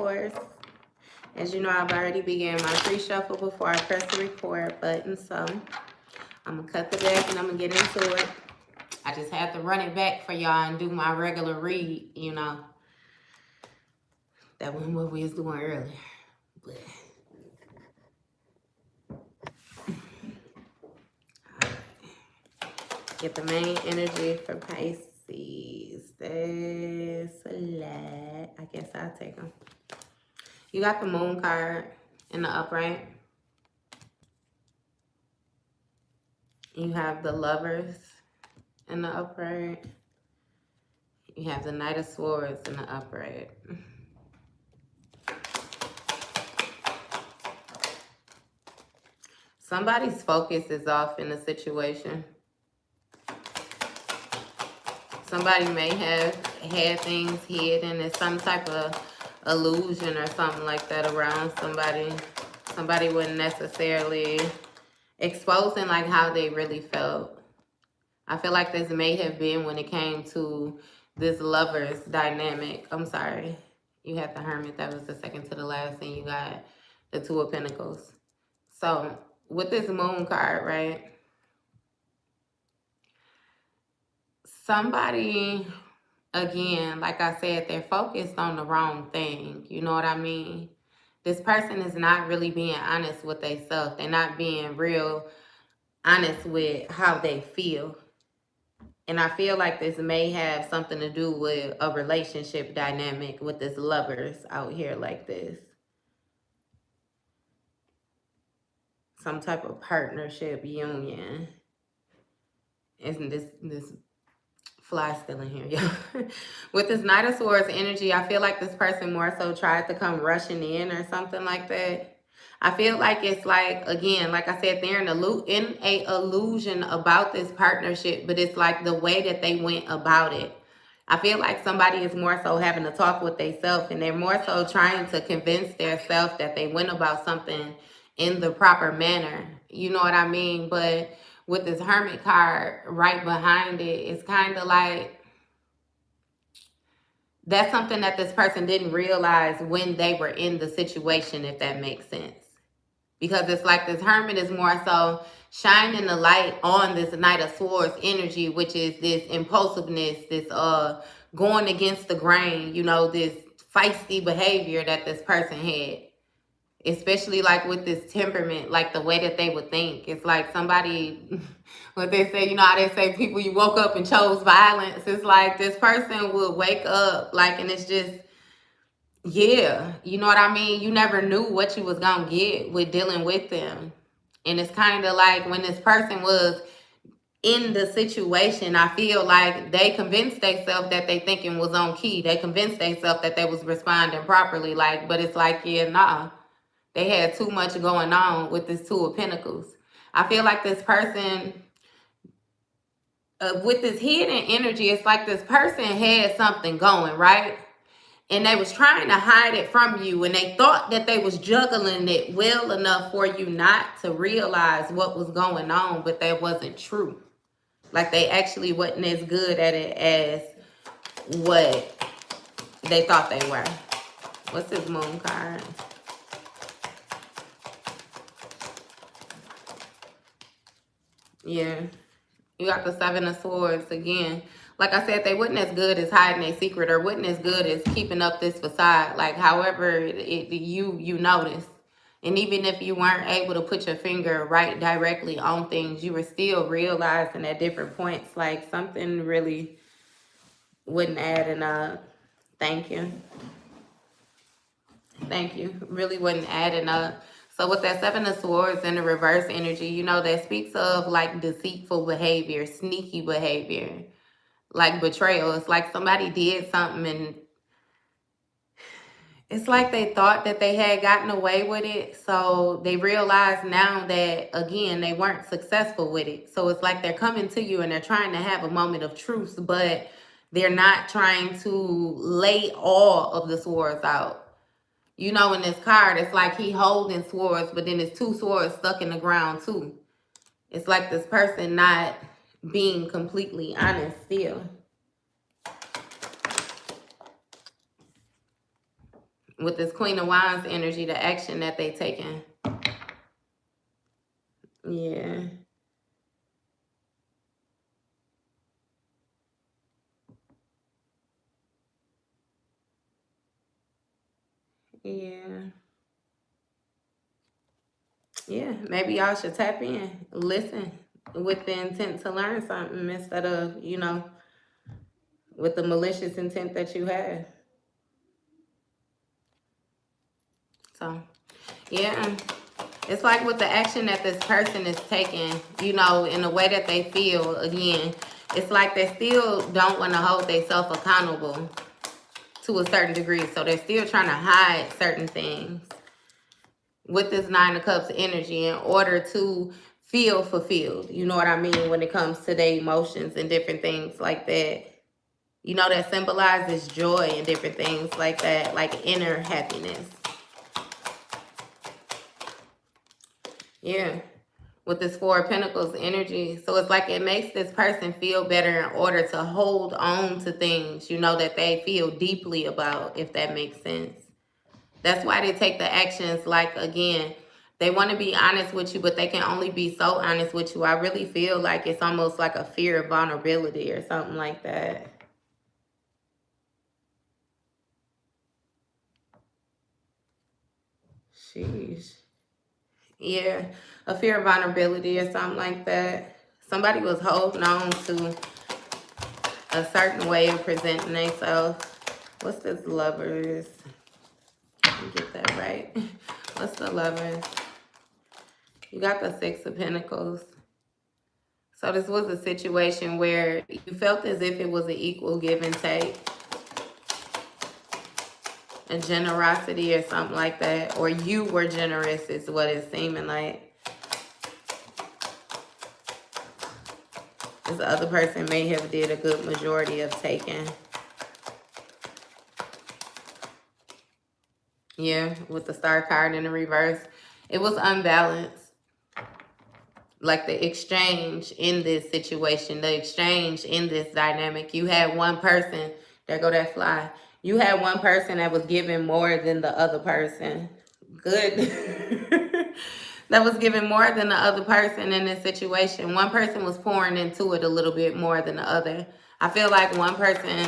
Swords. As you know, I've already began my pre-shuffle before I press the record button. So I'm going to cut the deck and I'm going to get into it. I just had to run it back for y'all and do my regular read, you know. That wasn't what we was doing earlier. But get the main energy for Pisces. There's a lot. I guess I'll take them. You got the Moon card in the upright. You have the Lovers in the upright. You have the Knight of Swords in the upright. Somebody's focus is off in the situation. Somebody may have had things hidden. There's some type of illusion or something like that around somebody. Somebody wouldn't necessarily exposing like how they really felt. I feel like this may have been when it came to this Lovers dynamic. I'm sorry. You had the Hermit. That was the second to the last. And you got the Two of Pentacles. So with this Moon card, right? Somebody, again, like I said, they're focused on the wrong thing. You know what I mean? This person is not really being honest with themselves. They're not being real honest with how they feel. And I feel like this may have something to do with a relationship dynamic with this Lovers out here like this. Some type of partnership union. Isn't this fly still in here, y'all? With this Knight of Swords energy, I feel like this person more so tried to come rushing in or something like that. I feel like it's like, again, like I said, they're in a illusion about this partnership, but it's like the way that they went about it. I feel like somebody is more so having to talk with themselves, and they're more so trying to convince themselves that they went about something in the proper manner. You know what I mean? But with this Hermit card right behind it, it's kind of like that's something that this person didn't realize when they were in the situation, if that makes sense. Because it's like this Hermit is more so shining the light on this Knight of Swords energy, which is this impulsiveness, this going against the grain, you know, this feisty behavior that this person had. Especially like with this temperament, like the way that they would think. It's like somebody, what they say, you know how they say people, you woke up and chose violence. It's like this person would wake up like, and it's just, yeah, you know what I mean? You never knew what you was going to get with dealing with them. And it's kind of like when this person was in the situation, I feel like they convinced themselves that they thinking was on key. They convinced themselves that they was responding properly. Like, but it's like, yeah, nah. They had too much going on with this Two of Pentacles. I feel like this person, with this hidden energy, it's like this person had something going, right? And they was trying to hide it from you. And they thought that they was juggling it well enough for you not to realize what was going on. But that wasn't true. Like they actually wasn't as good at it as what they thought they were. What's this Moon card? Yeah, you got the Seven of Swords again. Like I said, they wasn't as good as hiding a secret, or wasn't as good as keeping up this facade. Like, however, you noticed. And even if you weren't able to put your finger right directly on things, you were still realizing at different points, like something really wasn't adding up. Thank you. Thank you. Really wasn't adding up. So with that Seven of Swords and the reverse energy, you know, that speaks of like deceitful behavior, sneaky behavior, like betrayal. It's like somebody did something and it's like they thought that they had gotten away with it. So they realize now that, again, they weren't successful with it. So it's like they're coming to you and they're trying to have a moment of truth, but they're not trying to lay all of the swords out. You know, in this card, it's like he holding swords, but then there's two swords stuck in the ground too. It's like this person not being completely honest still. With this Queen of Wands energy, the action that they taking. Yeah. Yeah. Yeah. Maybe y'all should tap in, listen with the intent to learn something instead of, you know, with the malicious intent that you have. So, yeah. It's like with the action that this person is taking, you know, in the way that they feel, again, it's like they still don't want to hold themselves accountable to a certain degree. So they're still trying to hide certain things with this Nine of Cups energy in order to feel fulfilled. You know what I mean? When it comes to their emotions and different things like that. You know, that symbolizes joy and different things like that, like inner happiness. Yeah. With this Four of Pentacles energy. So it's like it makes this person feel better in order to hold on to things, you know, that they feel deeply about, if that makes sense. That's why they take the actions. Like, again, they want to be honest with you, but they can only be so honest with you. I really feel like it's almost like a fear of vulnerability or something like that. Sheesh. Yeah, a fear of vulnerability or something like that. Somebody was holding on to a certain way of presenting themselves. What's this Lovers? Let me get that right. What's the Lovers? You got the Six of Pentacles. So this was a situation where you felt as if it was an equal give and take. A generosity or something like that. Or you were generous is what it's seeming like. This other person may have did a good majority of taking. Yeah, with the Star card in the reverse. It was unbalanced. Like the exchange in this situation, the exchange in this dynamic. You had one person, there go that fly. You had one person that was giving more than the other person. Good. That was giving more than the other person in this situation. One person was pouring into it a little bit more than the other. I feel like one person,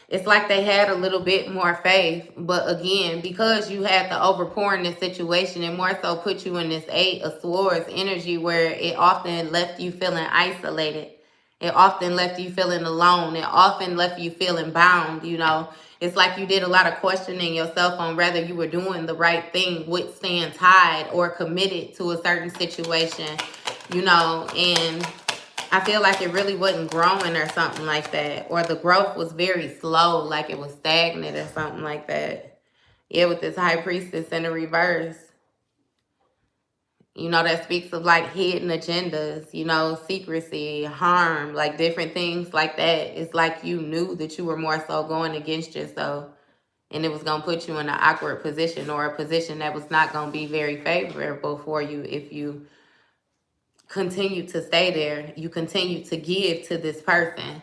it's like they had a little bit more faith. But again, because you had the overpour in this situation, it more so put you in this Eight of Swords energy where it often left you feeling isolated. It often left you feeling alone. It often left you feeling bound, you know. It's like you did a lot of questioning yourself on whether you were doing the right thing with staying tied or committed to a certain situation, you know. And I feel like it really wasn't growing or something like that. Or the growth was very slow, like it was stagnant or something like that. Yeah, with this High Priestess in the reverse. You know, that speaks of like hidden agendas, you know, secrecy, harm, like different things like that. It's like you knew that you were more so going against yourself. And it was going to put you in an awkward position or a position that was not going to be very favorable for you if you continue to stay there. You continue to give to this person.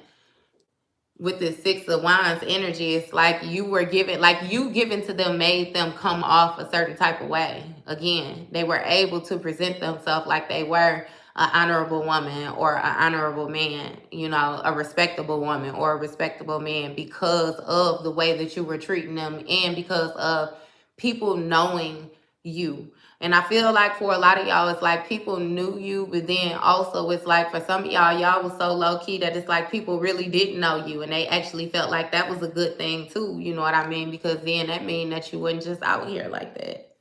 With this Six of Wands energy, it's like you were given, like you giving to them made them come off a certain type of way. Again, they were able to present themselves like they were an honorable woman or an honorable man, you know, a respectable woman or a respectable man because of the way that you were treating them and because of people knowing you. And I feel like for a lot of y'all, it's like people knew you, but then also it's like for some of y'all was so low key that it's like people really didn't know you and they actually felt like that was a good thing too. You know what I mean? Because then that means that you wasn't just out here like that.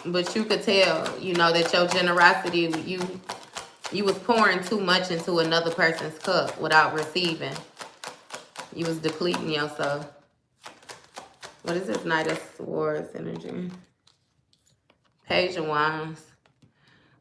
But you could tell, you know, that your generosity, you was pouring too much into another person's cup without receiving. You was depleting yourself. What is this Knight of Swords energy? Page of Wands.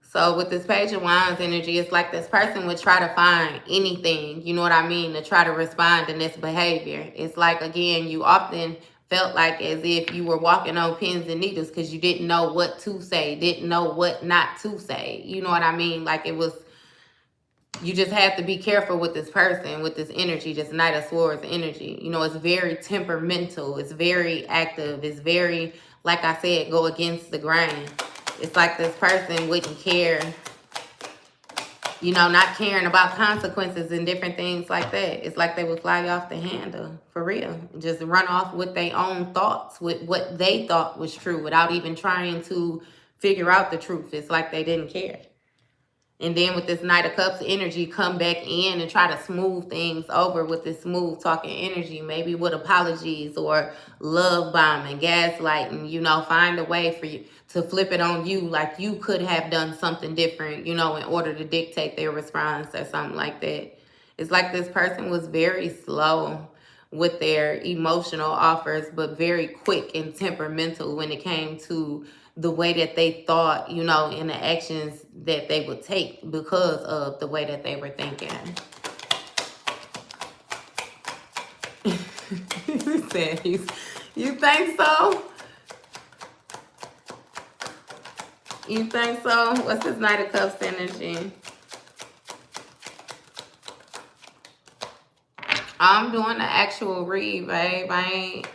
So with this Page of Wands energy, it's like this person would try to find anything, you know what I mean, to try to respond in this behavior. It's like, again, you often felt like as if you were walking on pins and needles because you didn't know what to say, didn't know what not to say. You know what I mean? Like it was You just have to be careful with this person, with this energy, this Knight of Swords energy. You know, it's very temperamental. It's very active. It's very, like I said, go against the grain. It's like this person wouldn't care, you know, not caring about consequences and different things like that. It's like they would fly off the handle, for real. Just run off with their own thoughts, with what they thought was true, without even trying to figure out the truth. It's like they didn't care. And then with this Knight of Cups energy, come back in and try to smooth things over with this smooth talking energy, maybe with apologies or love bombing, gaslighting, you know, find a way for you to flip it on you, like you could have done something different, you know, in order to dictate their response or something like that. It's like this person was very slow with their emotional offers, but very quick and temperamental when it came to the way that they thought, you know, and the actions that they would take because of the way that they were thinking. He said, you think so? You think so? What's this Knight of Cups energy? I'm doing the actual read, babe.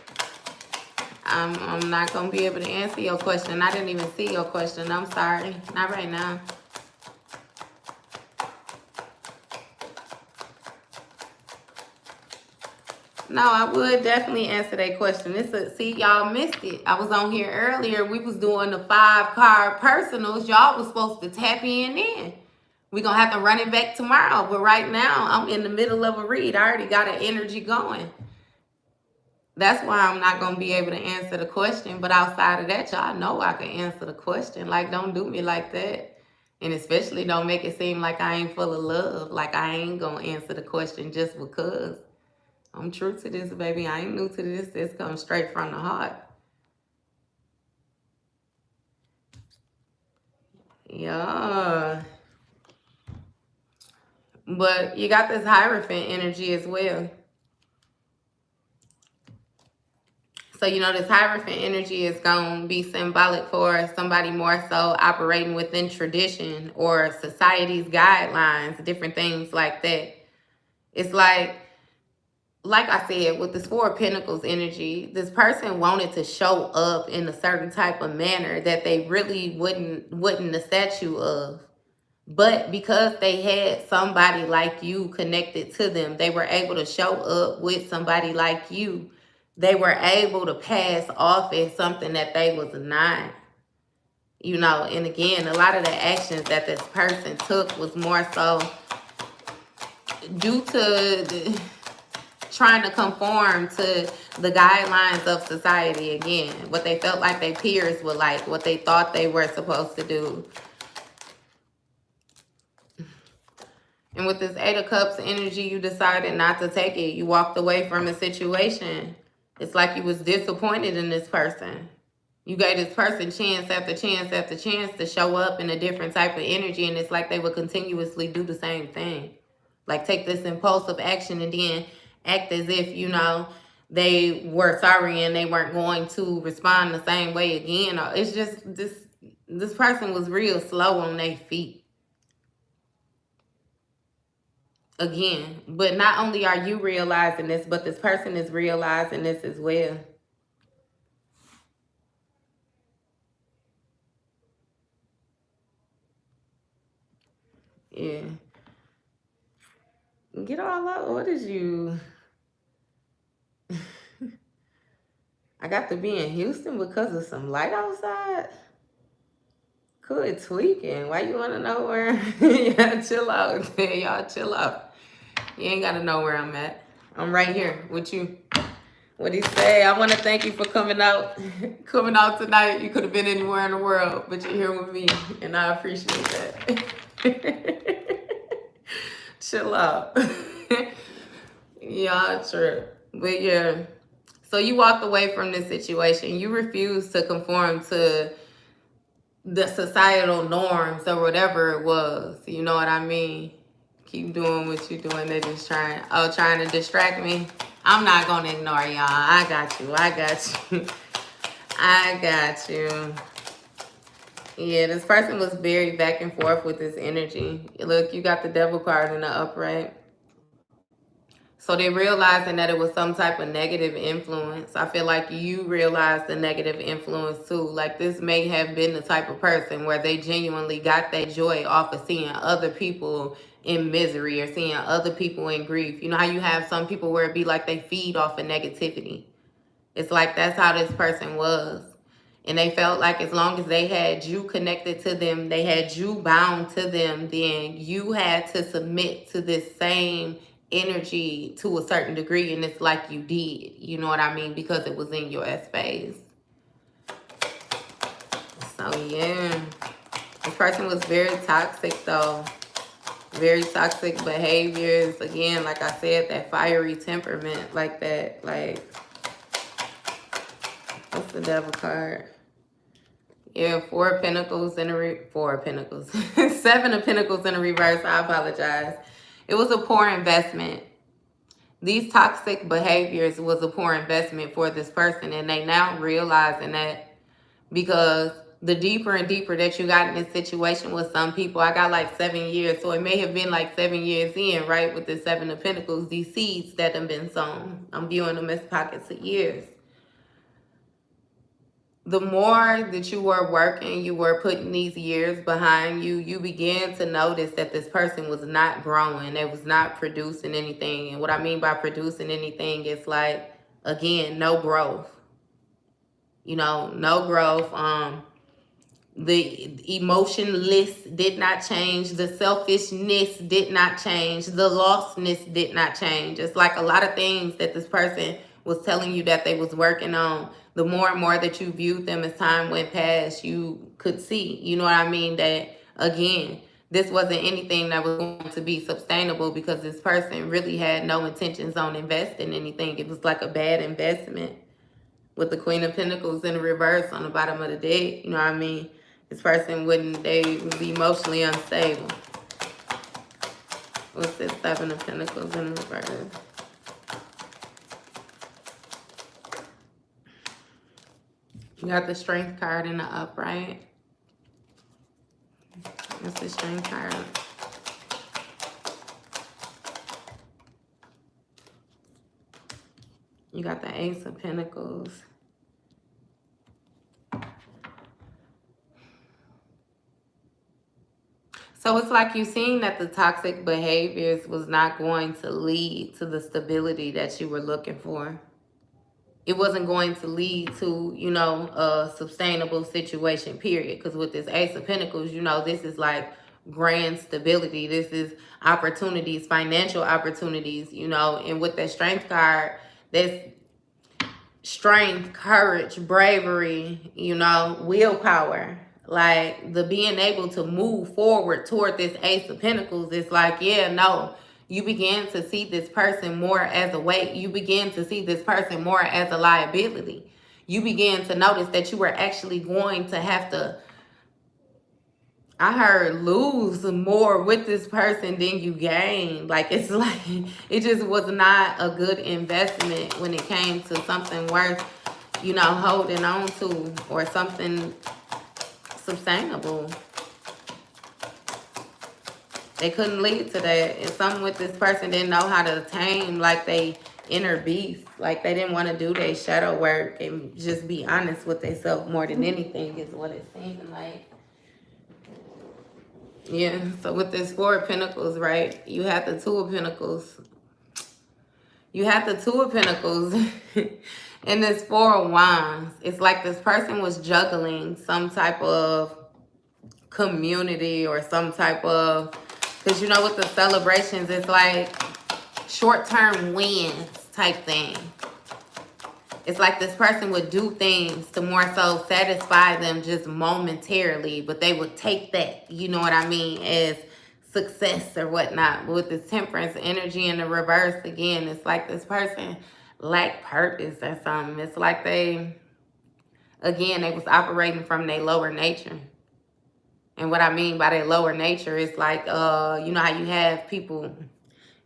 I'm not going to be able to answer your question. I didn't even see your question. I'm sorry. Not right now. No, I would definitely answer that question. See, y'all missed it. I was on here earlier. We was doing the 5-card personals. Y'all was supposed to tap in. We're going to have to run it back tomorrow. But right now, I'm in the middle of a read. I already got an energy going. That's why I'm not going to be able to answer the question. But outside of that, y'all know I can answer the question. Like, don't do me like that. And especially don't make it seem like I ain't full of love. Like I ain't going to answer the question just because. I'm true to this, baby. I ain't new to this. This comes straight from the heart. Yeah. But you got this Hierophant energy as well. So, you know, this Hierophant energy is going to be symbolic for somebody more so operating within tradition or society's guidelines, different things like that. It's like I said, with this 4 of Pentacles energy, this person wanted to show up in a certain type of manner that they really wouldn't the statue of. But because they had somebody like you connected to them, they were able to show up with somebody like you. They were able to pass off as something that they was not. You know, and again, a lot of the actions that this person took was more so due to trying to conform to the guidelines of society again. What they felt like their peers were like, what they thought they were supposed to do. And with this 8 of Cups energy, you decided not to take it. You walked away from a situation. It's like you was disappointed in this person. You gave this person chance after chance after chance to show up in a different type of energy. And it's like they would continuously do the same thing. Like take this impulsive action and then act as if, you know, they were sorry and they weren't going to respond the same way again. Or it's just this person was real slow on their feet. Again, but not only are you realizing this, but this person is realizing this as well. Yeah. Get all out. What is you? I got to be in Houston because of some light outside. Quit tweaking. Why you want to know where? Yeah, chill out. Y'all chill out. You ain't got to know where I'm at. I'm right here with you. What he say? I want to thank you for coming out tonight. You could have been anywhere in the world, but you're here with me, and I appreciate that. Chill out. Y'all trip. But yeah. So you walked away from this situation. You refused to conform to the societal norms or whatever it was. You know what I mean? Keep doing what you're doing. They're just trying to distract me. I'm not going to ignore y'all. I got you. I got you. Yeah, this person was very back and forth with this energy. Look, you got the devil card in the upright. So they realizing that it was some type of negative influence. I feel like you realized the negative influence too. Like this may have been the type of person where they genuinely got that joy off of seeing other people in misery or seeing other people in grief. You know how you have some people where it be like they feed off of negativity. It's like that's how this person was. And they felt like as long as they had you connected to them, they had you bound to them, then you had to submit to this same energy to a certain degree. And it's like you did. You know what I mean? Because it was in your space. So, yeah. This person was very toxic, though. Very toxic behaviors. Again, like I said, that fiery temperament. Like that, like... What's the devil card? Yeah, 4 of Pentacles in a 4 of Pentacles. 7 of Pentacles in a reverse. I apologize. It was a poor investment. These toxic behaviors was a poor investment for this person. And they now realizing that because the deeper and deeper that you got in this situation with some people, I got like 7 years. So it may have been like 7 years in, right? With the 7 of Pentacles, these seeds that have been sown. I'm viewing them as pockets of years. The more that you were working, you were putting these years behind you, you began to notice that this person was not growing. It was not producing anything. And what I mean by producing anything is like, again, no growth. You know, no growth. The emotionless did not change. The selfishness did not change. The lostness did not change. It's like a lot of things that this person was telling you that they was working on. The more and more that you viewed them as time went past, you could see, you know what I mean? That, again, this wasn't anything that was going to be sustainable because this person really had no intentions on investing anything. It was like a bad investment. With the Queen of Pentacles in the reverse on the bottom of the deck, you know what I mean? This person they would be emotionally unstable. What's this 7 of Pentacles in the reverse? You got the Strength card in the upright. What's the Strength card? You got the Ace of Pentacles. So it's like you seen that the toxic behaviors was not going to lead to the stability that you were looking for. It wasn't going to lead to, you know, a sustainable situation, period. Because with this Ace of Pentacles, you know, this is like grand stability. This is opportunities, financial opportunities, you know. And with that Strength card, that's strength, courage, bravery, you know, willpower. Like the being able to move forward toward this Ace of Pentacles, it's like, yeah, no. You begin to see this person more as a weight. You begin to see this person more as a liability. You begin to notice that you were actually going to have to, I heard, lose more with this person than you gained. Like, it's like, it just was not a good investment when it came to something worth, you know, holding on to or something sustainable. They couldn't lead to that. And something with this person didn't know how to tame, like, they inner beast. Like, they didn't want to do their shadow work and just be honest with themselves more than anything is what it seemed like. Yeah, so with this 4 of Pentacles, right, you have the 2 of Pentacles. You have the 2 of Pentacles and this 4 of Wands. It's like this person was juggling some type of community or some type of, because you know with the celebrations, it's like short-term wins type thing. It's like this person would do things to more so satisfy them just momentarily, but they would take that, you know what I mean, as success or whatnot. But with this Temperance energy in the reverse, again, it's like this person lacked purpose or something. It's like they was operating from their lower nature. And what I mean by that lower nature is like, you know how you have people,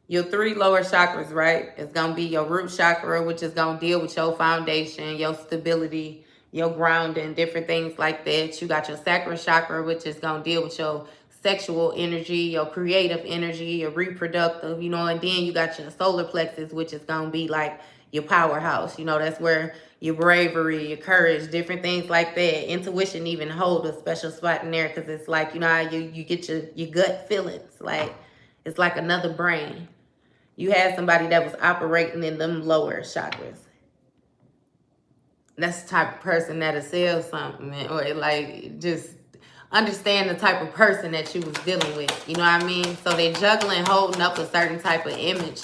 your 3 lower chakras, right? It's going to be your root chakra, which is going to deal with your foundation, your stability, your grounding, different things like that. You got your sacral chakra, which is going to deal with your sexual energy, your creative energy, your reproductive, you know, and then you got your solar plexus, which is going to be like your powerhouse. You know, that's where your bravery, your courage, different things like that. Intuition even hold a special spot in there because it's like, you know, how you get your gut feelings. Like, it's like another brain. You had somebody that was operating in them lower chakras. That's the type of person that'll sell something, man, or like just understand the type of person that you was dealing with. You know what I mean? So they juggling, holding up a certain type of image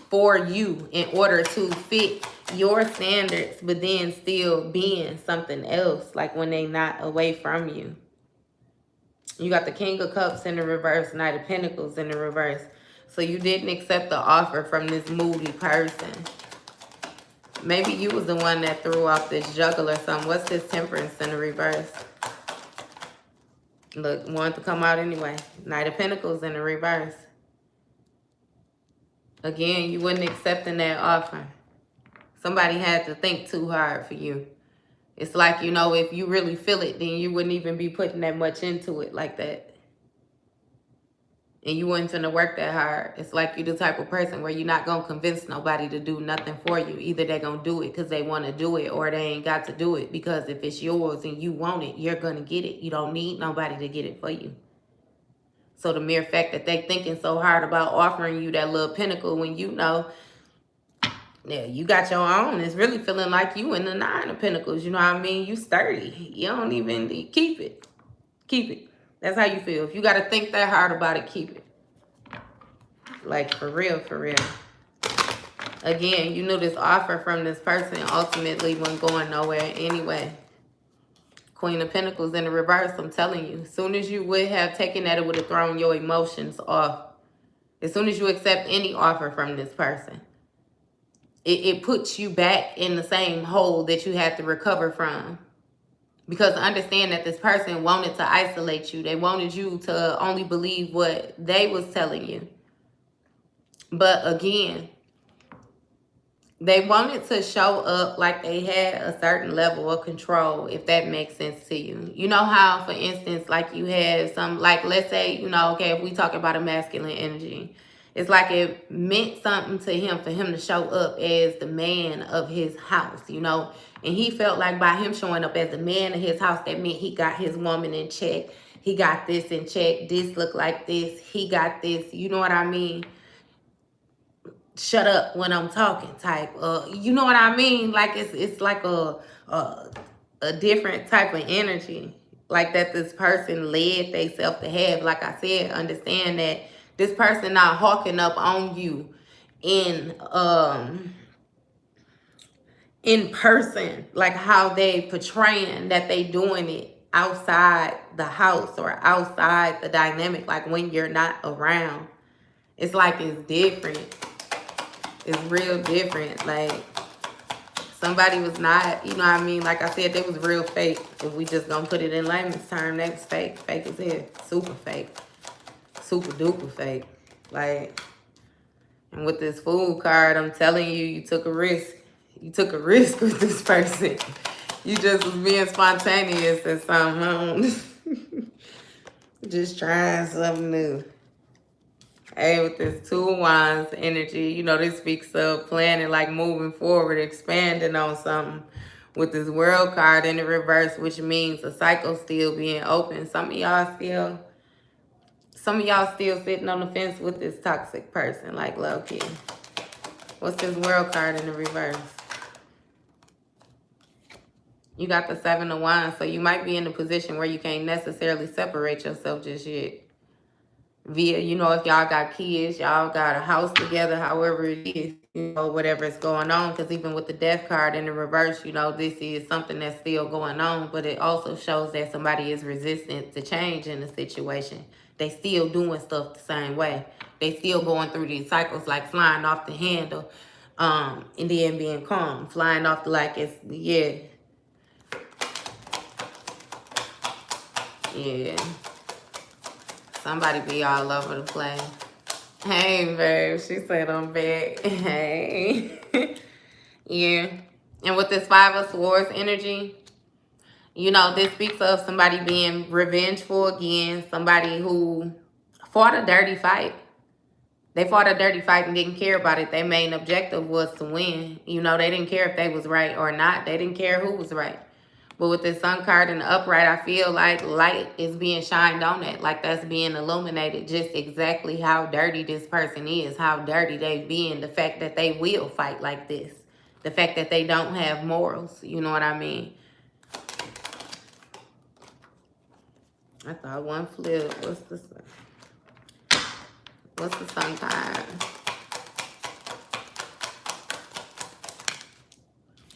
for you in order to fit your standards, but then still being something else, like when they not away from you. You got the King of Cups in the reverse, Knight of Pentacles in the reverse. So you didn't accept the offer from this moody person. Maybe you was the one that threw off this juggle or something. What's this Temperance in the reverse? Look, wanted to come out anyway. Knight of Pentacles in the reverse. Again, you wasn't accepting that offer. Somebody had to think too hard for you. It's like, you know, if you really feel it, then you wouldn't even be putting that much into it like that. And you wasn't finna work that hard. It's like you're the type of person where you're not going to convince nobody to do nothing for you. Either they're going to do it because they want to do it, or they ain't got to do it because if it's yours and you want it, you're going to get it. You don't need nobody to get it for you. So the mere fact that they thinking so hard about offering you that little pinnacle when you know, yeah, you got your own. It's really feeling like you in the 9 of Pentacles. You know what I mean? You sturdy. You don't even keep it. Keep it. That's how you feel. If you got to think that hard about it, keep it. Like, for real, for real. Again, you knew this offer from this person ultimately wasn't going nowhere anyway. Queen of Pentacles in the reverse, I'm telling you. As soon as you would have taken that, it would have thrown your emotions off. As soon as you accept any offer from this person, it puts you back in the same hole that you had to recover from. Because understand that this person wanted to isolate you. They wanted you to only believe what they was telling you. But again, they wanted to show up like they had a certain level of control, if that makes sense to you. You know how, for instance, like you have some, like let's say, you know, okay, if we talk about a masculine energy, it's like it meant something to him for him to show up as the man of his house, you know. And he felt like by him showing up as the man of his house, that meant he got his woman in check. He got this in check. This look like this. He got this. You know what I mean? Shut up when I'm talking type. You know what I mean? Like it's like a different type of energy. Like that this person led themselves to have. Like I said, understand that this person not hawking up on you in person, like how they portraying that they doing it outside the house or outside the dynamic, like when you're not around. It's like it's different. It's real different. Like somebody was not, you know what I mean? Like I said, they was real fake. If we just gonna put it in layman's term, they was fake. Fake as hell. Super fake. Super duper fake. Like, and with this Fool card, I'm telling you, you took a risk. You took a risk with this person. You just was being spontaneous and something. Just trying something new. Hey, with this 2 of Wands energy, you know, this speaks of planning, like moving forward, expanding on something. With this World card in the reverse, which means a cycle still being open. Some of y'all still sitting on the fence with this toxic person, like low key. What's this World card in the reverse? You got the 7 of Wands, so you might be in a position where you can't necessarily separate yourself just yet. Via, you know, if y'all got kids, y'all got a house together, however it is, you know, whatever's going on. Because even with the Death card in the reverse, you know, this is something that's still going on. But it also shows that somebody is resistant to change in the situation. They still doing stuff the same way. They still going through these cycles, like flying off the handle, and then being calm. Flying off the, like, it's, yeah. Yeah. Somebody be all over the place. Hey, babe. She said I'm back. Hey. Yeah. And with this 5 of Swords energy, You know, this speaks of somebody being revengeful again, somebody who fought a dirty fight. They fought a dirty fight and didn't care about it. Their main objective was to win. You know, they didn't care if they was right or not. They didn't care who was right. But with this sun card and the upright, I feel like light is being shined on it. Like that's being illuminated just exactly how dirty this person is, how dirty they've been. The fact that they will fight like this. The fact that they don't have morals. You know what I mean? I thought one flip. What's the sun? What's the sun card?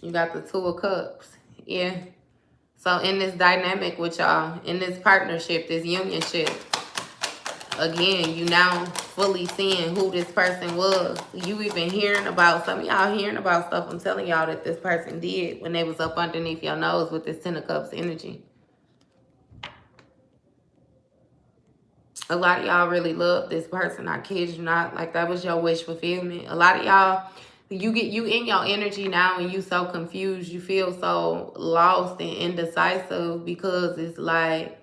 You got the Two of Cups. Yeah. So in this dynamic with y'all, in this partnership, this unionship, again, you now fully seeing who this person was. You even hearing about, some of y'all hearing about stuff I'm telling y'all that this person did when they was up underneath your nose with this Ten of Cups energy. A lot of y'all really love this person. I kid you not. Like that was your wish fulfillment. A lot of y'all, you in your energy now and you so confused. You feel so lost and indecisive because it's like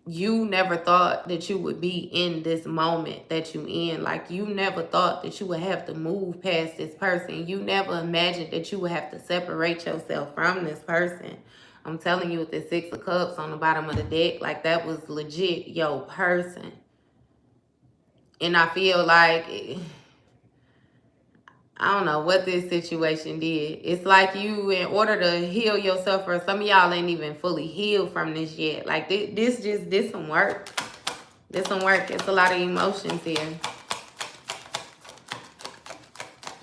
you never thought that you would be in this moment that you in. Like you never thought that you would have to move past this person. You never imagined that you would have to separate yourself from this person. I'm telling you, with the Six of Cups on the bottom of the deck, like that was legit your person. And I feel like, I don't know what this situation did. It's like you, in order to heal yourself, or some of y'all ain't even fully healed from this yet. Like this some work. This some work. It's a lot of emotions here.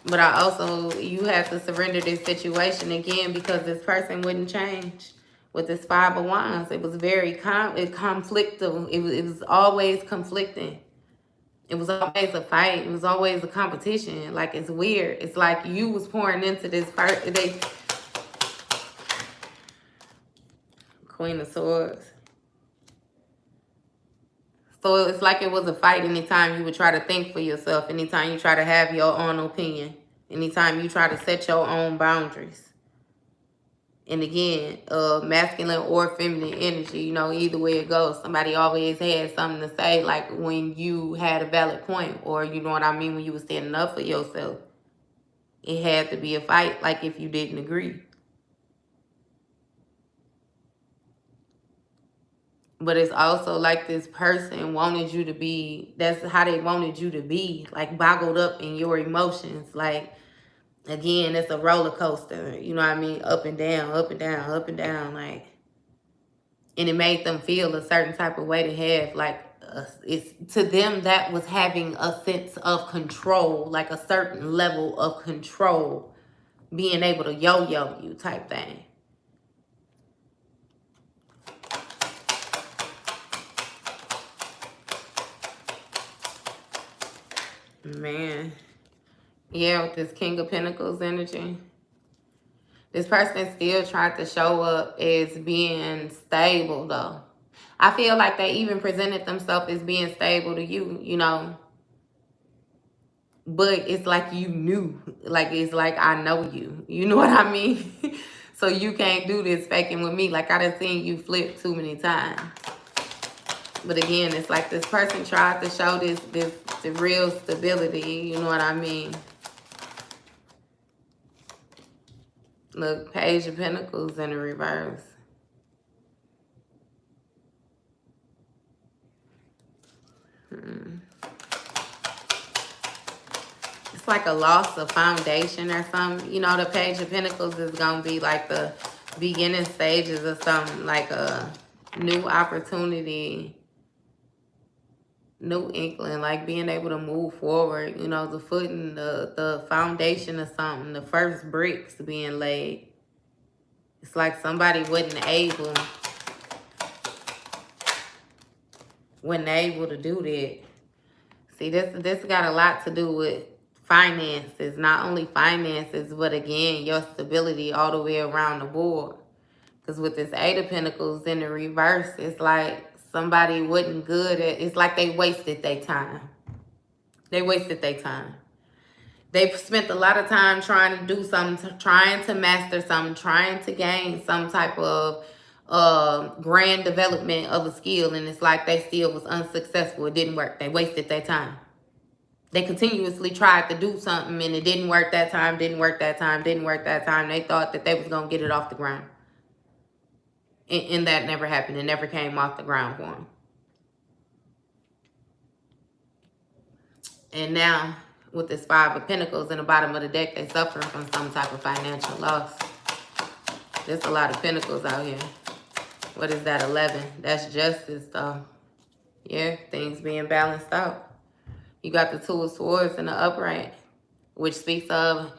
But I also, you have to surrender this situation again because this person wouldn't change. With this Five of Wands, it was very conflictive. It was always conflicting. It was always a fight. It was always a competition. Like, it's weird. It's like you was pouring into this person. Queen of Swords. So it's like it was a fight anytime you would try to think for yourself, anytime you try to have your own opinion, anytime you try to set your own boundaries. And again, masculine or feminine energy, you know, either way it goes, somebody always had something to say, like when you had a valid point, or you know what I mean, when you were standing up for yourself. It had to be a fight, like if you didn't agree. But it's also like this person wanted you to be, that's how they wanted you to be, like boggled up in your emotions. Like, again, it's a roller coaster, you know what I mean? Up and down, up and down, up and down, like. And it made them feel a certain type of way to have, like, it's to them that was having a sense of control, like a certain level of control, being able to yo-yo you type thing. Man. Yeah, with this King of Pentacles energy. This person still tried to show up as being stable, though. I feel like they even presented themselves as being stable to you, you know. But it's like you knew. Like, it's like, I know you. You know what I mean? So you can't do this faking with me. Like, I done seen you flip too many times. But again, it's like this person tried to show the real stability. You know what I mean? Look, Page of Pentacles in the reverse. It's like a loss of foundation or something. You know, the Page of Pentacles is going to be like the beginning stages of something, like a new opportunity, new inkling, like being able to move forward. You know, the footing, the foundation of something, the first bricks being laid. It's like somebody wasn't able to do that. See, this got a lot to do with finances. Not only finances, but again, your stability all the way around the board. Because with this Eight of Pentacles in the reverse, it's like somebody wasn't good at, it's like they wasted their time. They wasted their time. They've spent a lot of time trying to do something, trying to master something, trying to gain some type of grand development of a skill, and it's like they still was unsuccessful. It didn't work. They wasted their time. They continuously tried to do something, and it didn't work that time, didn't work that time, didn't work that time. They thought that they was going to get it off the ground. And that never happened. It never came off the ground for them. And now, with this Five of Pentacles in the bottom of the deck, they suffering from some type of financial loss. There's a lot of Pentacles out here. What is that, 11? That's justice, though. Yeah, things being balanced out. You got the Two of Swords in the upright, which speaks of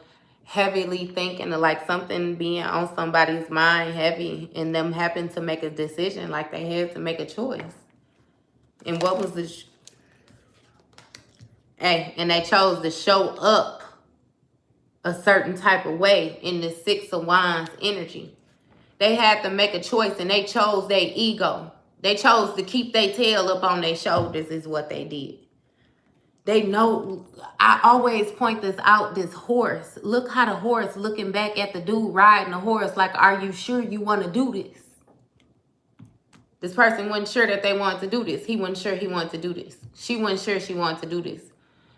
heavily thinking, like something being on somebody's mind heavy, and them having to make a decision, like they had to make a choice. And what was the... Hey, and they chose to show up a certain type of way in the Six of Wands energy. They had to make a choice, and they chose their ego. They chose to keep their tail up on their shoulders is what they did. They know, I always point this out, this horse. Look how the horse looking back at the dude riding the horse like, are you sure you want to do this? This person wasn't sure that they wanted to do this. He wasn't sure he wanted to do this. She wasn't sure she wanted to do this.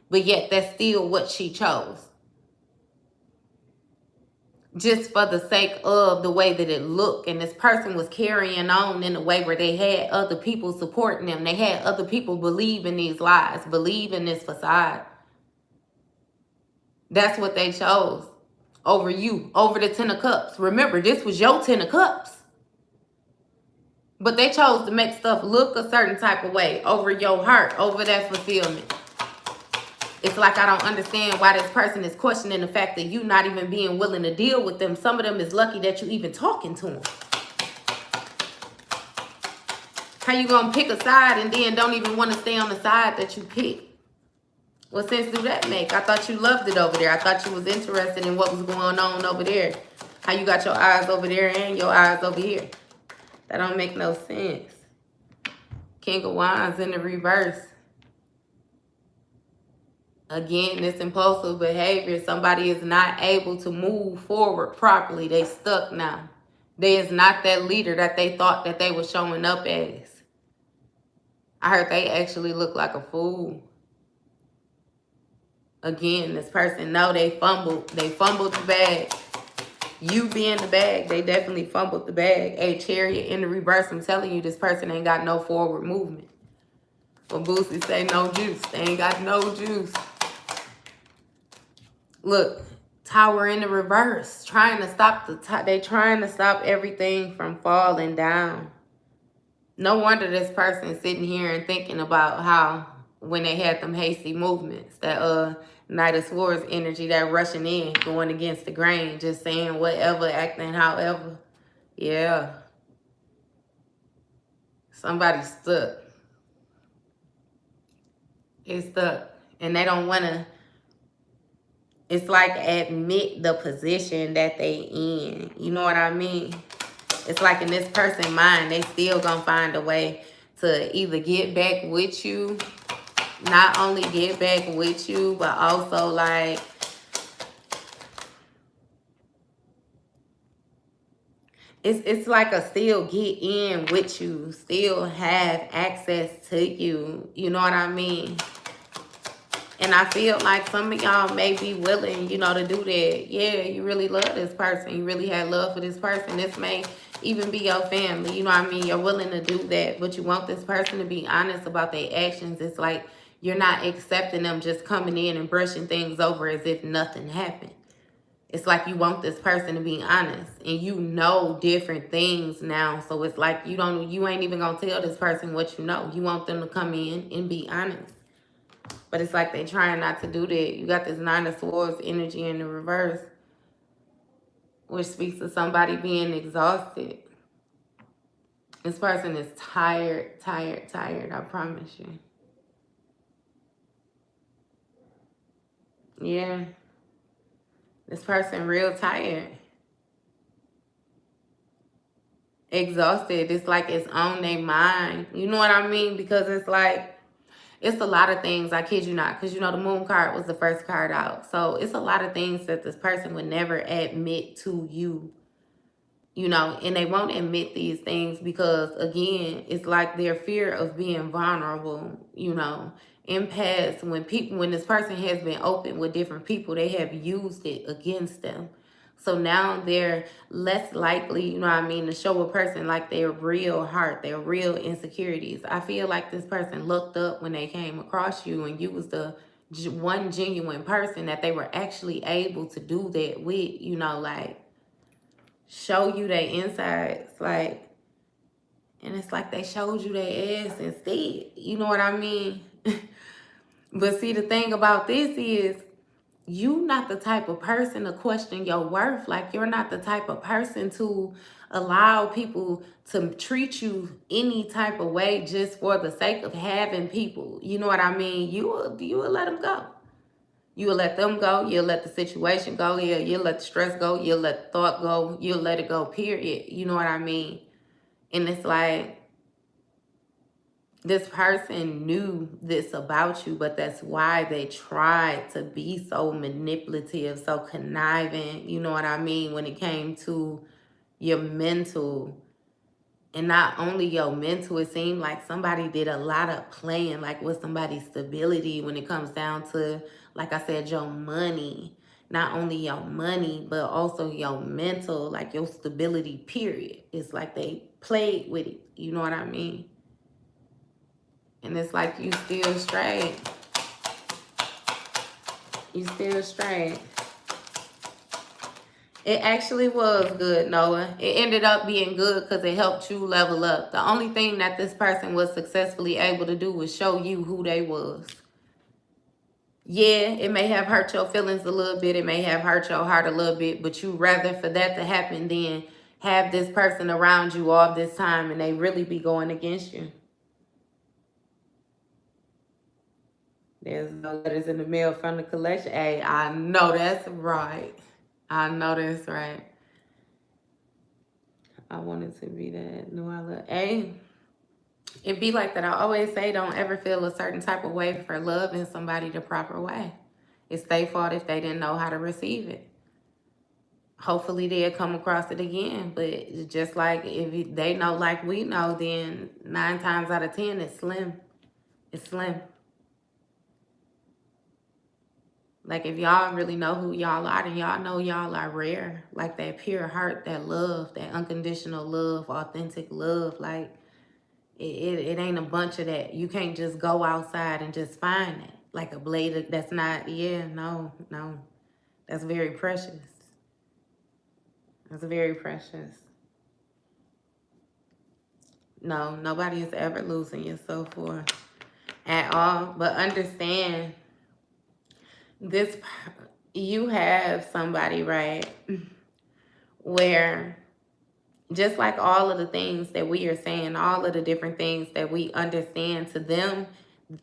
But yet that's still what she chose. Just for the sake of the way that it looked. And this person was carrying on in a way where they had other people supporting them. They had other people believe in these lies, believe in this facade. That's what they chose over you, over the Ten of Cups. Remember, this was your Ten of Cups. But they chose to make stuff look a certain type of way over your heart, over that fulfillment. It's like I don't understand why this person is questioning the fact that you not even being willing to deal with them. Some of them is lucky that you even talking to them. How you gonna pick a side and then don't even want to stay on the side that you pick? What sense do that make? I thought you loved it over there. I thought you was interested in what was going on over there. How you got your eyes over there and your eyes over here? That don't make no sense. King of Wands in the reverse. Again, this impulsive behavior, somebody is not able to move forward properly. They stuck now. They is not that leader that they thought that they were showing up as. I heard they actually look like a fool. Again, this person, no, they fumbled. They fumbled the bag. You being the bag, they definitely fumbled the bag. A Chariot in the reverse, I'm telling you, this person ain't got no forward movement. When Boosie say no juice, they ain't got no juice. Look, Tower in the reverse, trying to stop they trying to stop everything from falling down. No wonder this person is sitting here and thinking about how when they had them hasty movements, that Knight of Swords energy, that rushing in, going against the grain, just saying whatever, acting however. Yeah. Somebody's stuck. It's stuck. And they don't want to, it's like admit the position that they in. You know what I mean? It's like in this person's mind, they still gonna find a way to either get back with you, not only get back with you, but also like, it's like a still get in with you, still have access to you. You know what I mean? And I feel like some of y'all may be willing, you know, to do that. Yeah, you really love this person. You really had love for this person. This may even be your family. You know what I mean? You're willing to do that. But you want this person to be honest about their actions. It's like you're not accepting them just coming in and brushing things over as if nothing happened. It's like you want this person to be honest. And you know different things now. So it's like you ain't even going to tell this person what you know. You want them to come in and be honest. But it's like they trying not to do that. You got this Nine of Swords energy in the reverse, which speaks to somebody being exhausted. This person is tired, I promise you. Yeah. This person real tired. Exhausted. It's like it's on their mind. You know what I mean? Because it's like, It's a lot of things, I kid you not, because you know the moon card was the first card out. So it's a lot of things that this person would never admit to you, you know, and they won't admit these things because, again, it's like their fear of being vulnerable, you know. In past, when this person has been open with different people, they have used it against them. So now they're less likely, you know what I mean, to show a person like their real heart, their real insecurities. I feel like this person looked up when they came across you and you was the one genuine person that they were actually able to do that with, you know, like show you their insides, like, and it's like they showed you their ass instead. You know what I mean? But see, the thing about this is you not the type of person to question your worth. Like, you're not the type of person to allow people to treat you any type of way just for the sake of having people. You know what I mean? You will let them go. You will let them go. You'll let the situation go. You'll let the stress go. You'll let the thought go. You'll let it go, period. You know what I mean? And it's like, this person knew this about you, but that's why they tried to be so manipulative, so conniving, you know what I mean, when it came to your mental. And not only your mental, it seemed like somebody did a lot of playing, like with somebody's stability when it comes down to, like I said, your money. Not only your money, but also your mental, like your stability, period. It's like they played with it, you know what I mean? And it's like you still straight. You still straight. It actually was good, Noah. It ended up being good because it helped you level up. The only thing that this person was successfully able to do was show you who they was. Yeah, it may have hurt your feelings a little bit. It may have hurt your heart a little bit. But you rather for that to happen than have this person around you all this time and they really be going against you. There's no letters in the mail from the collection. Hey, I know that's right. I know that's right. I wanted to be that. No, I love. Hey, it be like that. I always say, don't ever feel a certain type of way for loving somebody the proper way. It's their fault if they didn't know how to receive it. Hopefully they'll come across it again. But just like if they know like we know, then 9 times out of 10, it's slim. It's slim. Like, if y'all really know who y'all are, then y'all know y'all are rare. Like, that pure heart, that love, that unconditional love, authentic love. Like, it ain't a bunch of that. You can't just go outside and just find it. Like a blade that's not, yeah, no. That's very precious. That's very precious. No, nobody is ever losing yourself for at all. But understand, this, you have somebody, right, where just like all of the things that we are saying, all of the different things that we understand, to them,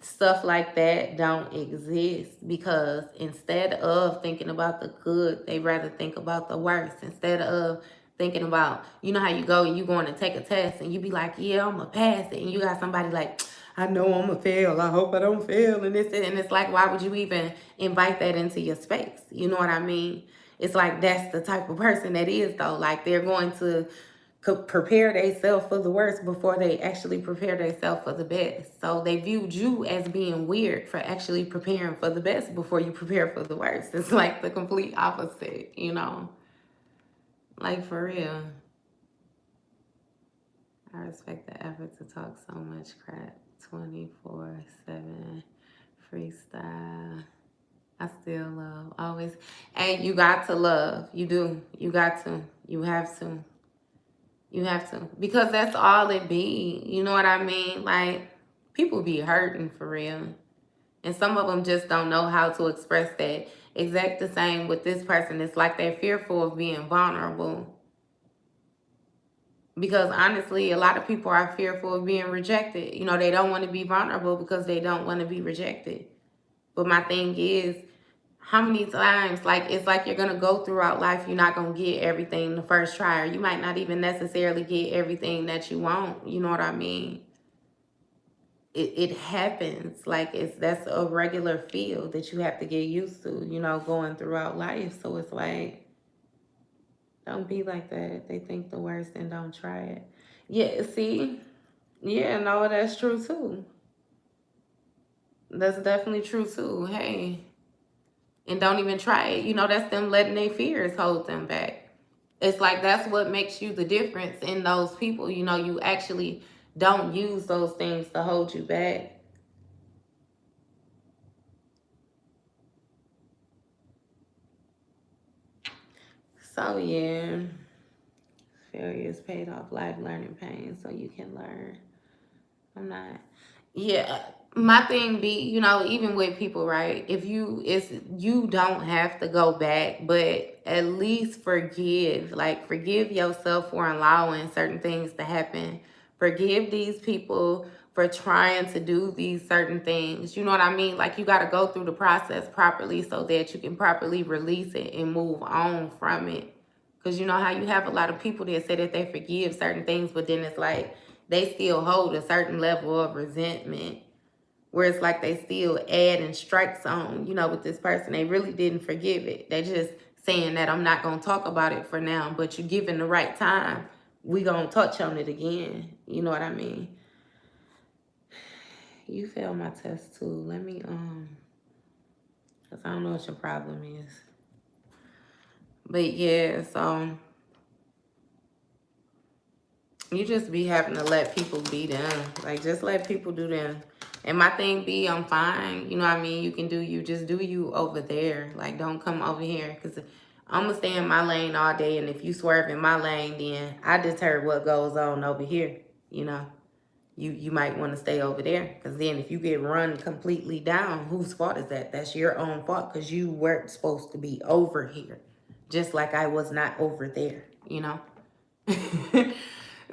stuff like that don't exist, because instead of thinking about the good, they rather think about the worst. Instead of thinking about, you know how you go and you going to take a test and you be like, yeah, I'm going to pass it. And you got somebody like, I know I'm going to fail. I hope I don't fail. And it's like, why would you even invite that into your space? You know what I mean? It's like, that's the type of person that is, though. Like, they're going to prepare themselves for the worst before they actually prepare themselves for the best. So they viewed you as being weird for actually preparing for the best before you prepare for the worst. It's like the complete opposite, you know? Like, for real. I respect the effort to talk so much crap. 24/7 freestyle. I still love. Always. And you got to love. You do. You got to. You have to. You have to. Because that's all it be. You know what I mean? Like, people be hurting for real. And some of them just don't know how to express that. Exact the same with this person. It's like they're fearful of being vulnerable. Because honestly, a lot of people are fearful of being rejected. You know, they don't want to be vulnerable because they don't want to be rejected. But my thing is, how many times, like, it's like you're going to go throughout life, you're not going to get everything the first try, or you might not even necessarily get everything that you want. You know what I mean? it happens. Like that's a regular feel that you have to get used to, you know, going throughout life. So it's like, don't be like that. If they think the worst, then don't try it. Yeah, see? Yeah, no, that's true too. That's definitely true too. Hey, and don't even try it. You know, that's them letting their fears hold them back. It's like that's what makes you the difference in those people. You know, you actually don't use those things to hold you back. So yeah, failure is paid off life learning pain so you can learn. I'm not. Yeah, my thing be, you know, even with people, right? If you, it's, you don't have to go back, but at least forgive. Like, forgive yourself for allowing certain things to happen. Forgive these people for trying to do these certain things. You know what I mean? Like, you got to go through the process properly so that you can properly release it and move on from it. Because you know how you have a lot of people that say that they forgive certain things, but then it's like they still hold a certain level of resentment, where it's like they still add and strikes on, you know, with this person. They really didn't forgive it. They just saying that I'm not going to talk about it for now, but you given the right time, we going to touch on it again. You know what I mean? You failed my test too. Let me, because I don't know what your problem is. But yeah, so you just be having to let people be them. Like, just let people do them. And my thing be, I'm fine. You know what I mean? You can do you. Just do you over there. Like, don't come over here. Because I'm going to stay in my lane all day. And if you swerve in my lane, then I deter what goes on over here. You know? You might want to stay over there. Because then if you get run completely down, whose fault is that? That's your own fault. Because you weren't supposed to be over here. Just like I was not over there. You know?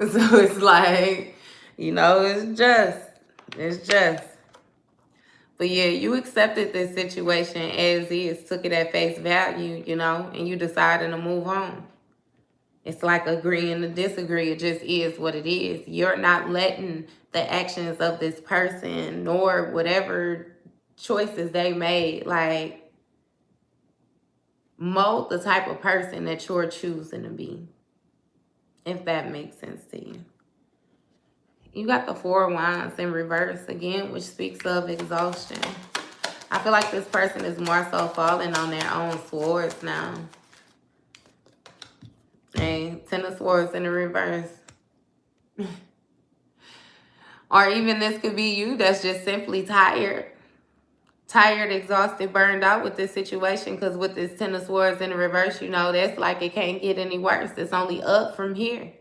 So it's like, you know, it's just. But yeah, you accepted this situation as is, took it at face value, you know, and you decided to move on. It's like agreeing to disagree. It just is what it is. You're not letting the actions of this person nor whatever choices they made, like, mold the type of person that you're choosing to be, if that makes sense to you. You got the Four of Wands in reverse again, which speaks of exhaustion. I feel like this person is more so falling on their own swords now. Hey, Ten of Swords in the reverse. Or even this could be you that's just simply tired. Tired, exhausted, burned out with this situation. Because with this Ten of Swords in the reverse, you know, that's like it can't get any worse. It's only up from here.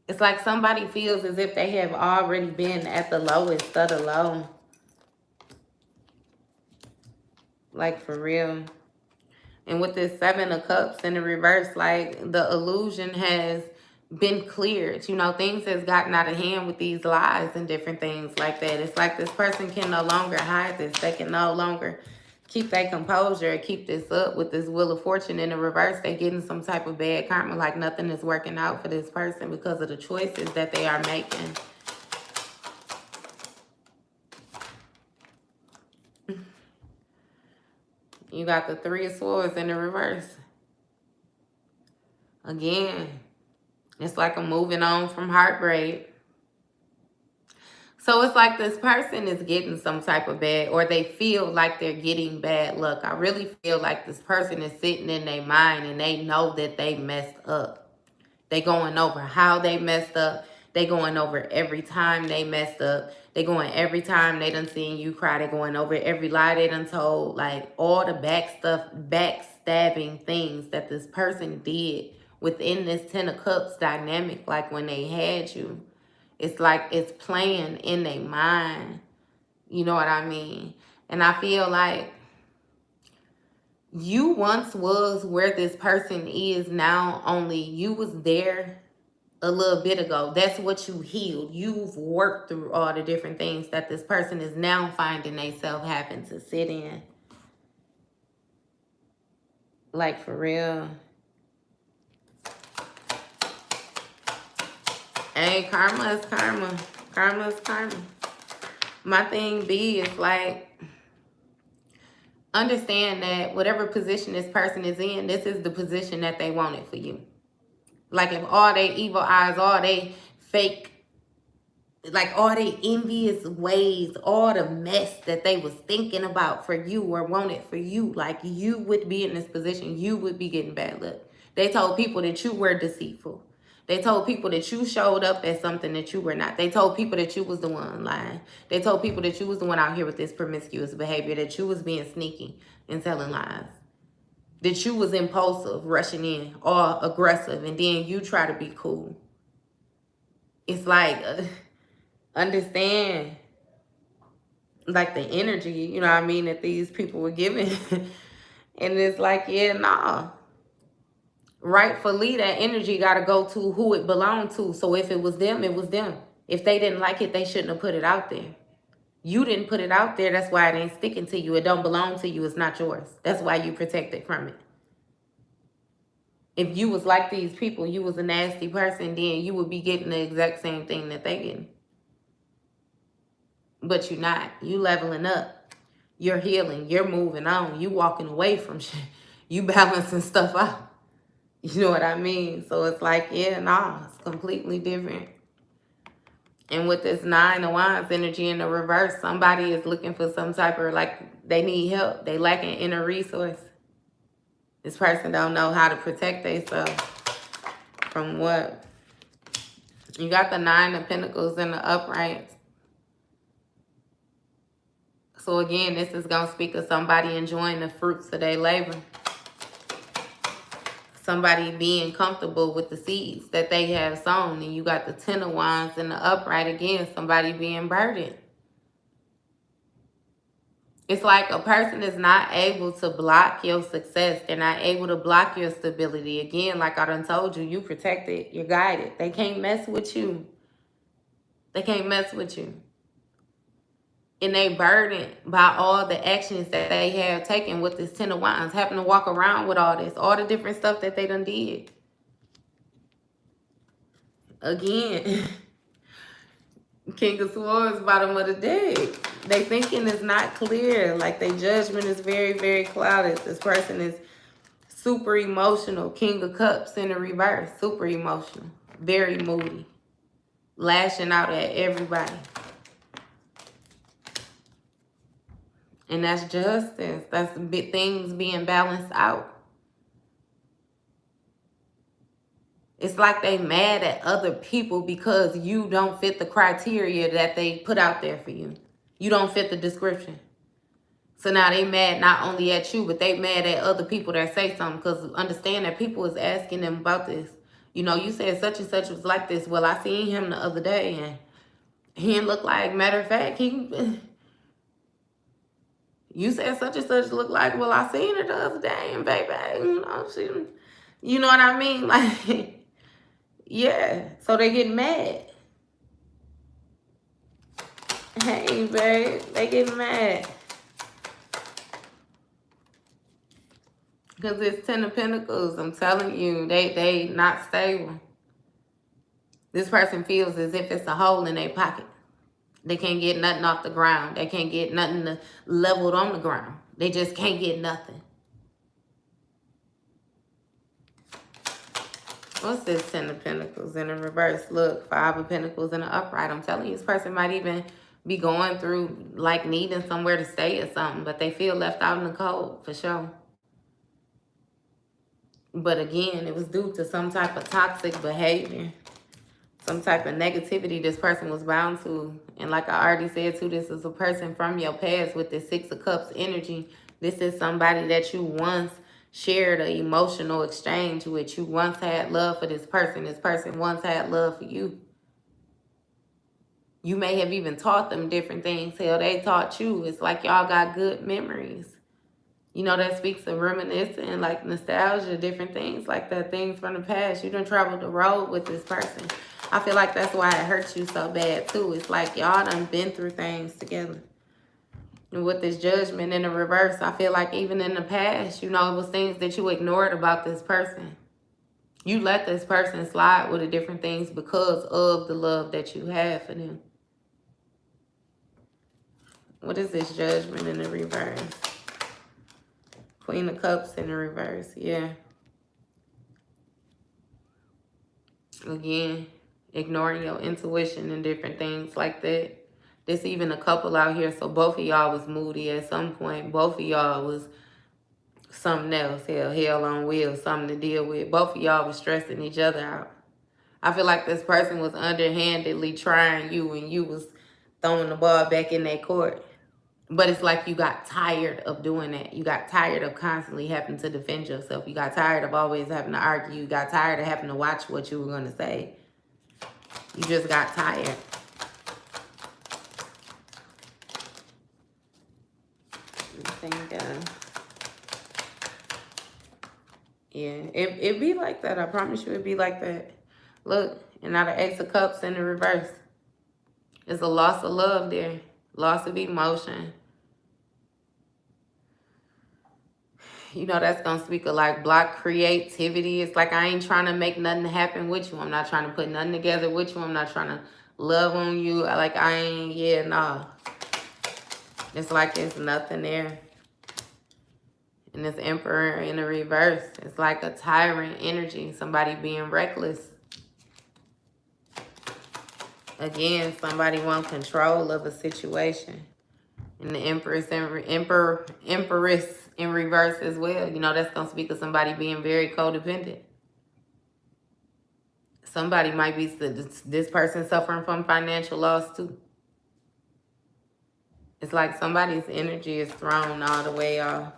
It's like somebody feels as if they have already been at the lowest of the low. Like, for real. And with this Seven of Cups in the reverse, like, the illusion has been cleared. You know, things has gotten out of hand with these lies and different things like that. It's like this person can no longer hide this. They can no longer keep their composure, keep this up. With this Wheel of Fortune in the reverse, they getting some type of bad karma, like nothing is working out for this person because of the choices that they are making. You got the Three of Swords in the reverse. Again, it's like I'm moving on from heartbreak. So it's like this person is getting some type of bad, or they feel like they're getting bad luck. I really feel like this person is sitting in their mind and they know that they messed up. They going over how they messed up. They going over every time they messed up. They going every time they done seen you cry. They going over every lie they done told. Like, all the backstabbing things that this person did within this Ten of Cups dynamic, like when they had you. It's like it's playing in their mind. You know what I mean? And I feel like you once was where this person is now, only you was there a little bit ago. That's what you healed. You've worked through all the different things that this person is now finding themselves having to sit in. Like, for real. Hey, karma is karma. Karma is karma. My thing be is like, understand that whatever position this person is in, this is the position that they wanted for you. Like if all they evil eyes, all they fake, like all they envious ways, all the mess that they was thinking about for you or wanted for you, like you would be in this position, you would be getting bad luck. They told people that you were deceitful. They told people that you showed up as something that you were not. They told people that you was the one lying. They told people that you was the one out here with this promiscuous behavior, that you was being sneaky and telling lies, that you was impulsive, rushing in, or aggressive, and then you try to be cool. It's like, understand, like the energy, you know what I mean, that these people were giving. And it's like, yeah, nah. Rightfully, that energy got to go to who it belonged to. So if it was them, it was them. If they didn't like it, they shouldn't have put it out there. You didn't put it out there. That's why it ain't sticking to you. It don't belong to you. It's not yours. That's why you protect it from it. If you was like these people, you was a nasty person, then you would be getting the exact same thing that they getting. But you're not. You leveling up. You're healing. You're moving on. You walking away from shit. You balancing stuff out. You know what I mean? So it's like, yeah, nah, it's completely different. And with this 9 of Wands energy in the reverse, somebody is looking for some type of, like, they need help. They lacking inner resource. This person don't know how to protect themselves from what? You got the 9 of Pentacles in the upright. So again, this is going to speak of somebody enjoying the fruits of their labor. Somebody being comfortable with the seeds that they have sown. And you got the 10 of Wands in the upright again. Somebody being burdened. It's like a person is not able to block your success. They're not able to block your stability. Again, like I done told you, you protected, you're guided. They can't mess with you. They can't mess with you. And they burdened by all the actions that they have taken with this 10 of Wands, having to walk around with all this, all the different stuff that they done did. Again, King of Swords, bottom of the deck. They thinking is not clear. Like their judgment is very, very clouded. This person is super emotional. King of Cups in the reverse. Super emotional. Very moody. Lashing out at everybody. And that's justice. That's big things being balanced out. It's like they mad at other people because you don't fit the criteria that they put out there for you. You don't fit the description. So now they mad not only at you, but they mad at other people that say something. Because understand that people is asking them about this. You know, you said such and such was like this. Well, I seen him the other day and he didn't look like, matter of fact, you said such and such look like, well, I seen her the other day and baby, you know what I mean? Like, yeah. So they get mad. Hey, babe, they get mad. Because it's 10 of Pentacles. I'm telling you, they not stable. This person feels as if it's a hole in their pocket. They can't get nothing off the ground. They can't get nothing leveled on the ground. They just can't get nothing. What's this 10 of Pentacles in the reverse? Look, 5 of Pentacles in the upright. I'm telling you, this person might even be going through, like, needing somewhere to stay or something. But they feel left out in the cold, for sure. But again, it was due to some type of toxic behavior. Some type of negativity this person was bound to. And like I already said too, this is a person from your past with this 6 of Cups energy. This is somebody that you once shared an emotional exchange with. You once had love for this person. This person once had love for you. You may have even taught them different things. Hell, they taught you. It's like y'all got good memories. You know, that speaks of reminiscing, like nostalgia, different things like that, things from the past. You done traveled the road with this person. I feel like that's why it hurts you so bad, too. It's like y'all done been through things together. And with this judgment in the reverse, I feel like even in the past, you know, it was things that you ignored about this person. You let this person slide with the different things because of the love that you have for them. What is this? Judgment in the reverse. Queen of Cups in the reverse. Yeah. Again, ignoring your intuition and different things like that. There's even a couple out here, so both of y'all was moody at some point. Both of y'all was something else. Hell on wheels, something to deal with. Both of y'all was stressing each other out. I feel like this person was underhandedly trying you and you was throwing the ball back in their court. But it's like you got tired of doing that. You got tired of constantly having to defend yourself. You got tired of always having to argue. You got tired of having to watch what you were going to say. You just got tired. I think, yeah, it be like that. I promise you it'd be like that. Look, and now the Ace of Cups in the reverse. It's a loss of love there. Loss of emotion. You know, that's going to speak of like block creativity. It's like I ain't trying to make nothing happen with you. I'm not trying to put nothing together with you. I'm not trying to love on you. Like I ain't, yeah, no. It's like it's nothing there. And this Emperor in the reverse. It's like a tyrant energy. Somebody being reckless. Again, somebody wants control of a situation. And the Empress in reverse as well. You know, that's going to speak of somebody being very codependent. Somebody might be, this person suffering from financial loss too. It's like somebody's energy is thrown all the way off.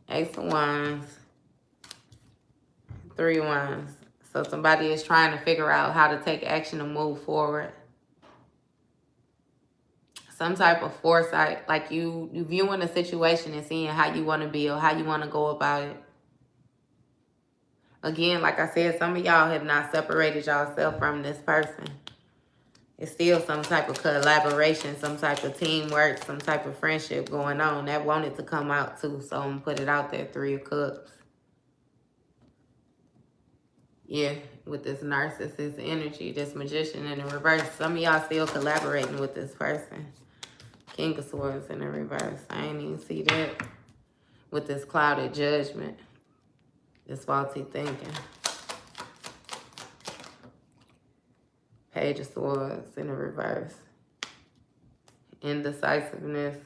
Ace of Wands. 3 Wands. So somebody is trying to figure out how to take action and move forward. Some type of foresight, like you viewing a situation and seeing how you want to be or how you want to go about it. Again, like I said, some of y'all have not separated yourself from this person. It's still some type of collaboration, some type of teamwork, some type of friendship going on. That wanted to come out too, so I'm going to put it out there, 3 of Cups. Yeah, with this narcissist energy, this magician in the reverse. Some of y'all still collaborating with this person. King of Swords in the reverse. I ain't even see that. With this clouded judgment. This faulty thinking. Page of Swords in the reverse. Indecisiveness.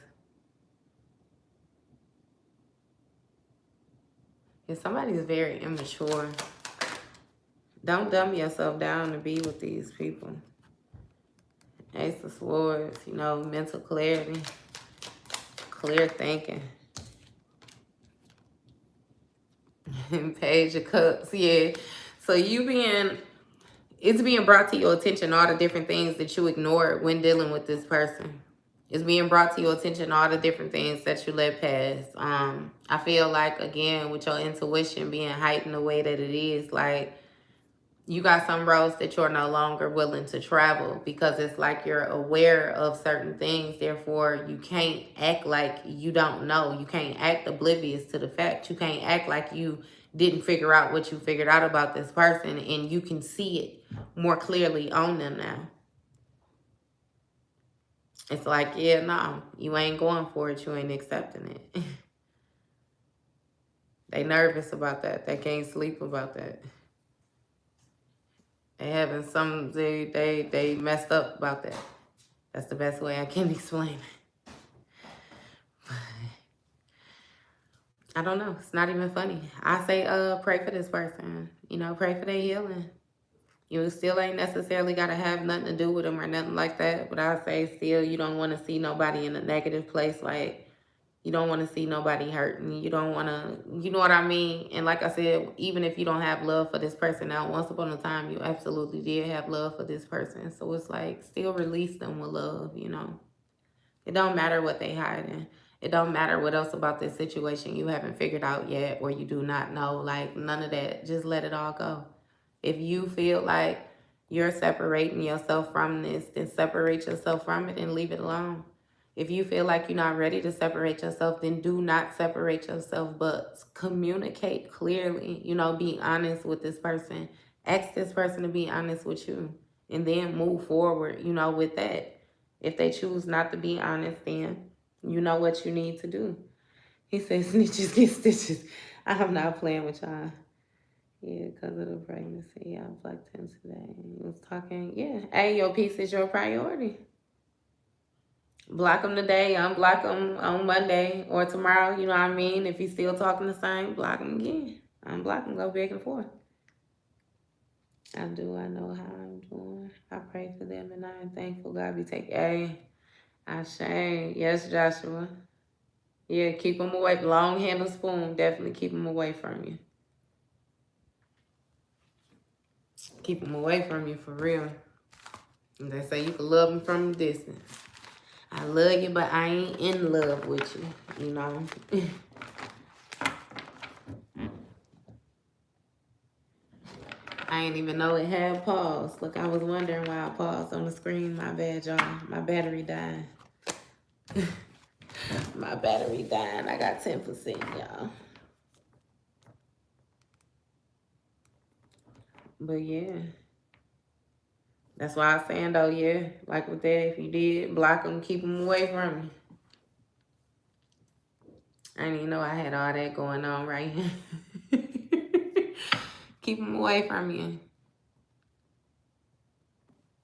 If somebody's very immature, don't dumb yourself down to be with these people. Ace of Swords, you know, mental clarity, clear thinking. And Page of Cups, yeah. So it's being brought to your attention all the different things that you ignored when dealing with this person. It's being brought to your attention all the different things that you let pass. I feel like, again, with your intuition being heightened the way that it is, like, you got some roads that you're no longer willing to travel because it's like you're aware of certain things. Therefore, you can't act like you don't know. You can't act oblivious to the fact. You can't act like you didn't figure out what you figured out about this person, and you can see it more clearly on them now. It's like, yeah, no, you ain't going for it. You ain't accepting it. They nervous about that. They can't sleep about that. They having some, they messed up about that. That's the best way I can explain it. I don't know. It's not even funny. I say, pray for this person. You know, pray for their healing. You still ain't necessarily got to have nothing to do with them or nothing like that. But I say still, you don't want to see nobody in a negative place. Like, you don't want to see nobody hurting. You don't want to, you know what I mean? And like I said, even if you don't have love for this person now, once upon a time, you absolutely did have love for this person. So it's like, still release them with love, you know? It don't matter what they hiding. It don't matter what else about this situation you haven't figured out yet or you do not know. Like, none of that. Just let it all go. If you feel like you're separating yourself from this, then separate yourself from it and leave it alone. If you feel like you're not ready to separate yourself, then do not separate yourself, but communicate clearly. You know, be honest with this person. Ask this person to be honest with you and then move forward, you know, with that. If they choose not to be honest, then you know what you need to do. He says snitches get stitches. I'm not playing with y'all. Yeah, because of the pregnancy. I blocked him today. He was talking. Yeah. Hey, your peace is your priority. Block him today. Unblock him on Monday or tomorrow. You know what I mean? If he's still talking the same, block him again. Unblock him. Go back and forth. I do. I know how I'm doing. I pray for them and I am thankful God be taking. Hey, I shame. Yes, Joshua. Yeah, keep them away. Long handle spoon. Definitely keep them away from you. Keep them away from you for real. And they say you can love them from a distance. I love you, but I ain't in love with you. You know. I ain't even know it had paused. Look, I was wondering why I paused on the screen. My bad, y'all. My battery died. My battery died. I got 10%, y'all. But yeah. That's why I was saying, though, yeah. Like with that, if you did, block them, keep them away from me. I didn't even know I had all that going on right here. Keep them away from you.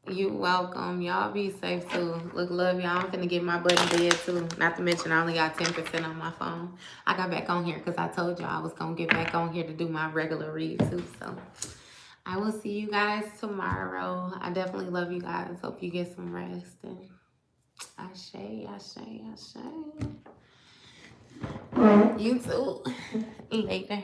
You welcome. Y'all be safe too. Look, love y'all. I'm finna get my butt in bed too. Not to mention I only got 10% on my phone. I got back on here because I told y'all I was gonna get back on here to do my regular read too. So I will see you guys tomorrow. I definitely love you guys. Hope you get some rest. And ashe. You too. Later.